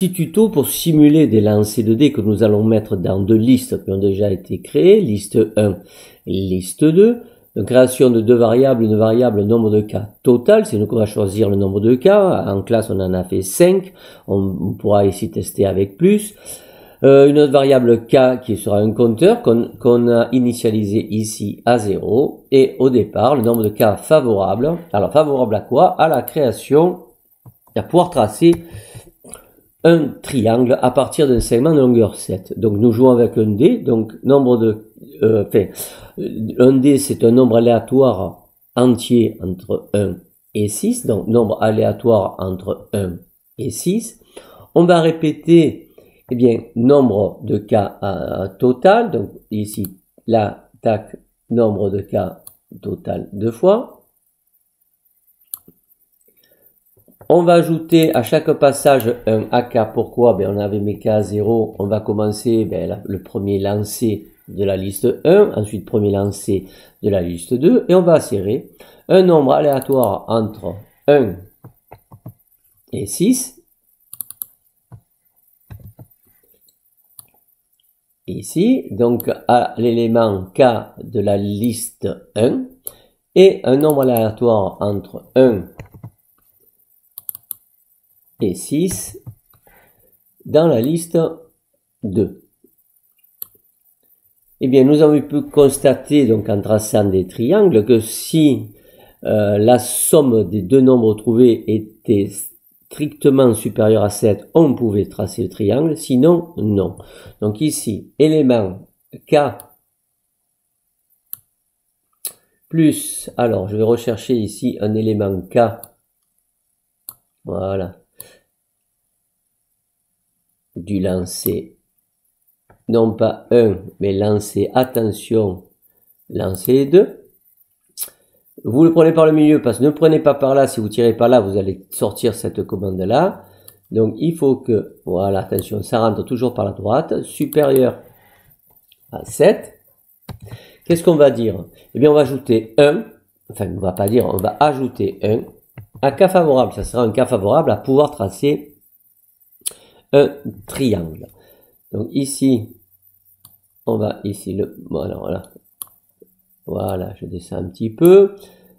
Petit tuto pour simuler des lancers de dés que nous allons mettre dans deux listes qui ont déjà été créées, liste 1 et liste 2. Donc, création de deux variables, une variable nombre de cas total, c'est nous qu'on va choisir le nombre de cas. En classe, on en a fait 5, on pourra ici tester avec plus. Une autre variable k qui sera un compteur qu'on a initialisé ici à 0. Et au départ, le nombre de cas favorables. Alors, favorable à quoi? À la création, à pouvoir tracer un triangle à partir d'un segment de longueur 7. Donc nous jouons avec un dé, donc nombre de un dé c'est un nombre aléatoire entier entre 1 et 6, donc nombre aléatoire entre 1 et 6. On va répéter nombre de cas total, donc ici là tac nombre de cas total 2 fois. On va ajouter à chaque passage un AK. Pourquoi? On avait mes cas à 0. On va commencer le premier lancer de la liste 1, ensuite premier lancer de la liste 2, et on va insérer un nombre aléatoire entre 1 et 6. Ici, donc à l'élément K de la liste 1, et un nombre aléatoire entre 1 et 6 dans la liste 2. Nous avons pu constater, donc en traçant des triangles, que si la somme des deux nombres trouvés était strictement supérieure à 7, on pouvait tracer le triangle, sinon non. Donc ici, élément K plus, alors je vais rechercher ici un élément K, voilà, du lancer, non pas 1, mais lancer, attention, lancer 2. Vous le prenez par le milieu, parce que ne prenez pas par là, si vous tirez par là, vous allez sortir cette commande-là. Donc il faut que, voilà, attention, ça rentre toujours par la droite, supérieur à 7. Qu'est-ce qu'on va dire? On va ajouter 1, enfin on va pas dire, on va ajouter 1, un cas favorable, ça sera un cas favorable à pouvoir tracer un triangle. Donc ici, on va ici voilà, je descends un petit peu.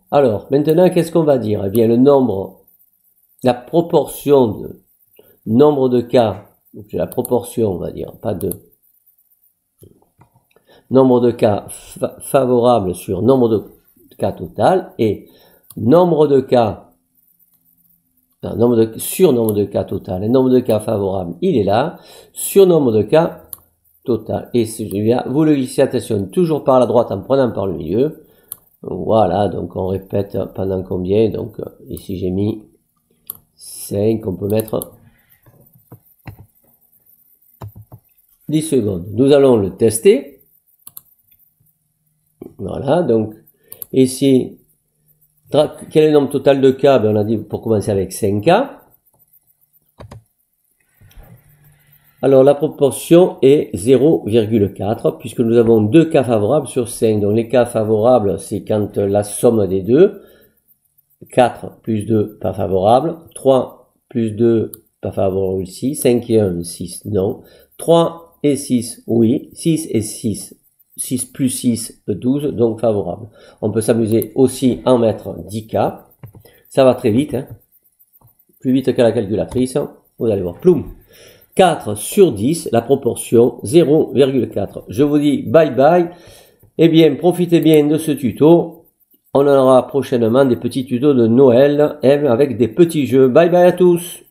Alors maintenant, qu'est-ce qu'on va dire? Le nombre, la proportion de nombre de cas, donc la proportion, on va dire, pas de nombre de cas favorables sur nombre de cas total, et nombre de cas sur nombre de cas total, et nombre de cas favorables, il est là, sur nombre de cas total. Et si je viens, vous le glissez, attention, toujours par la droite en prenant par le milieu. Voilà, donc on répète pendant combien? Donc ici j'ai mis 5, on peut mettre 10 secondes. Nous allons le tester. Voilà, donc ici, quel est le nombre total de cas? On a dit pour commencer avec 5 cas. Alors la proportion est 0,4 puisque nous avons 2 cas favorables sur 5. Donc les cas favorables, c'est quand la somme des deux. 4 plus 2, pas favorable. 3 plus 2, pas favorable aussi. 5 et 1, 6, non. 3 et 6, oui. 6 et 6. 6 plus 6, 12, donc favorable. On peut s'amuser aussi à en mettre 10 cas. Ça va très vite, hein. Plus vite que la calculatrice. Vous allez voir, ploum. 4 sur 10, la proportion 0,4. Je vous dis bye bye. Profitez bien de ce tuto. On en aura prochainement des petits tutos de Noël avec des petits jeux. Bye bye à tous.